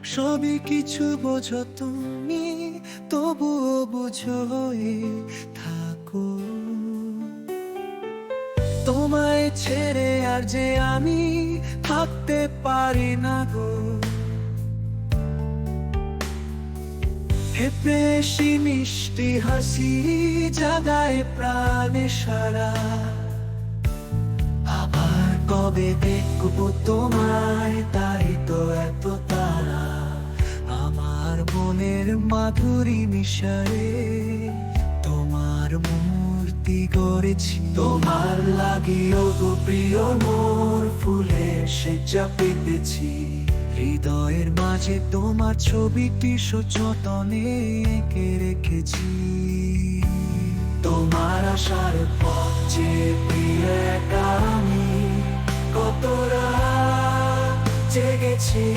সবই কিছু বোঝো তুমি, তবুও বুঝো হয়ে থাকো। তোমায় ছেড়ে আর যে আমি থাকতে পারি না গো। হেপেশি মিষ্টি হাসি জাগায় প্রাণে সারা। আবার কবে দেখবো তোমায়, তাই তো এত তারা আমার মনের মাধুরী মিশায়ে। তোমার মূর্তি গড়েছি তোমার লাগিও গো প্রিয়, মোর ফুলে সেজা পেতেছি। হৃদয়ের মাঝে তোমার ছবিটি সযতনে এঁকে রেখেছি। তোমার আশার পথ যে প্রিয় একা আমি কত রাত জেগেছি।